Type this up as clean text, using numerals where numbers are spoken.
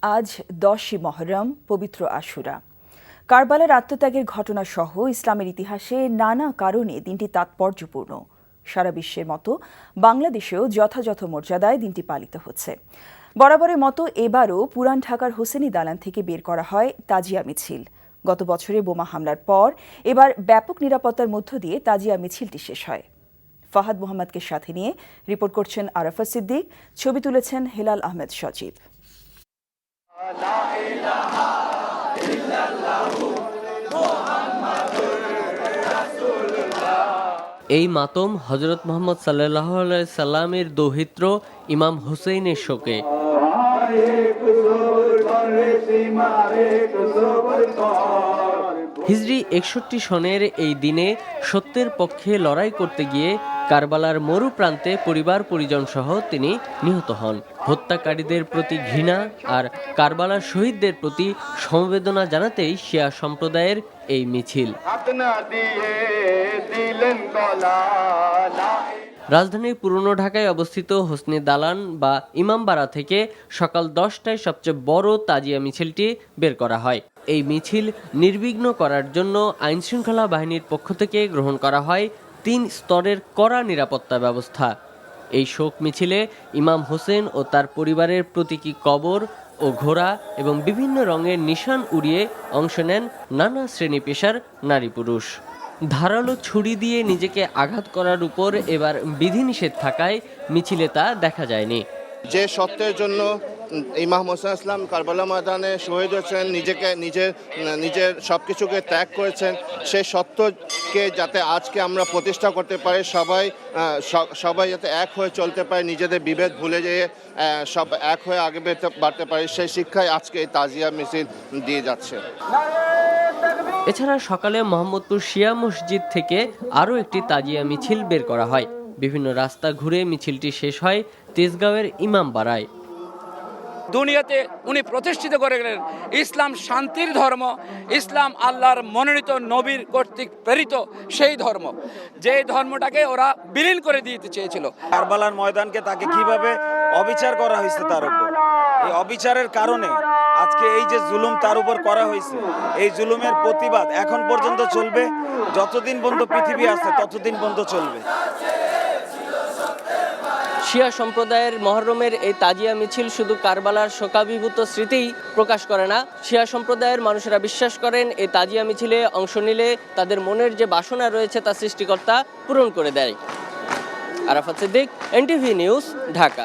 আজ 10ই মহরম, পবিত্র আশুরা। কারবালার আত্মত্যাগের ঘটনা সহ ইসলামের ইতিহাসে নানা কারণে দিনটি তাৎপর্যপূর্ণ। সারা বিশ্বের মতো বাংলাদেশেও যথাযথ মর্যাদায় দিনটি পালিত হচ্ছে। বরাবরের মতো এবারও পুরান ঢাকার হোসেনি দালান থেকে বের করা হয় তাজিয়া মিছিল। গত বছরে বোমা হামলার পর এবার ব্যাপক নিরাপত্তার মধ্য দিয়ে তাজিয়া মিছিলটি শেষ হয়। ফাহাদ মোহাম্মদকে সাথে নিয়ে রিপোর্ট করছেন আরাফা সিদ্দিক, ছবি তুলেছেন হেলাল আহমেদ সজীব। এই মাতম হযরত মুহাম্মদ সাল্লাল্লাহু আলাইহি সাল্লামের দৌহিত্র ইমাম হুসেইনের শোকে। হিজরি 61 সনের এই দিনে সত্যের পক্ষে লড়াই করতে গিয়ে কারবালার মরু প্রান্তে পরিবার পরিজন সহ তিনি নিহত হন। হত্যাকারীদের প্রতি ঘৃণা আর কারবালার শহীদদের প্রতি সমবেদনা জানাতেই শিয়া সম্প্রদায়ের এই মিছিল। রাজধানীর পুরনো ঢাকায় অবস্থিত হোসনি দালান বা ইমামবাড়া থেকে সকাল 10টায় সবচেয়ে বড় তাজিয়া মিছিলটি বের করা হয়। এই মিছিল নির্বিঘ্ন করার জন্য আইনশৃঙ্খলা বাহিনীর পক্ষ থেকে গ্রহণ করা হয় 3 স্তরের কড়া নিরাপত্তা ব্যবস্থা। এই শোক মিছিলে ইমাম হোসেন ও তার পরিবারের প্রতীকী কবর ও ঘোড়া এবং বিভিন্ন রঙের নিশান উড়িয়ে অংশ নেন নানা শ্রেণী পেশার নারী পুরুষ। ধারালো ছুরি দিয়ে নিজেকে আঘাত করার উপর এবার বিধিনিষেধ থাকায় মিছিলে তা দেখা যায়নি। যে সত্যের জন্য ইমাম হোসেন ইসলাম কারবালা ময়দানে শহীদ হয়েছেন, নিজের সব কিছুকে ত্যাগ করেছেন, সেই সত্যকে যাতে আজকে আমরা প্রতিষ্ঠা করতে পারি, সবাই যাতে এক হয়ে চলতে পারে, নিজেদের বিভেদ ভুলে যেয়ে সব এক হয়ে আগে বাড়তে পারে, সেই শিক্ষাই আজকে এই তাজিয়া মিছিল দিয়ে যাচ্ছে। এছাড়া সকালে মোহাম্মদপুর শিয়া মসজিদ থেকে আরও একটি তাজিয়া মিছিল বের করা হয়। বিভিন্ন রাস্তা ঘুরে মিছিলটি শেষ হয় তেজগাঁওয়ের ইমামবাড়ায়। দুনিয়াতে উনি প্রতিষ্ঠিত করে গেলেন ইসলাম শান্তির ধর্ম, ইসলাম আল্লাহর মনোনীত নবীর কর্তৃক প্রেরিত সেই ধর্ম, যে ধর্মটাকে ওরা বিলীন করে দিতে চেয়েছিল। কারবালার ময়দানকে তাকে কিভাবে অবিচার করা হয়েছে, তার উপর এই অবিচারের কারণে আজকে এই যে জুলুম তার উপর করা হয়েছে, এই জুলুমের প্রতিবাদ এখন পর্যন্ত চলবে। যতদিন পর্যন্ত পৃথিবী আছে ততদিন পর্যন্ত চলবে। শিয়া সম্প্রদায়ের মহরমের এই তাজিয়া মিছিল শুধু কারবালার শোকাভিভূত স্মৃতিই প্রকাশ করে না। শিয়া সম্প্রদায়ের মানুষেরা বিশ্বাস করেন এই তাজিয়া মিছিলে অংশ নিলে তাদের মনের যে বাসনা রয়েছে তা সৃষ্টিকর্তা পূরণ করে দেয়। Arafat Siddique, NTV news, Dhaka.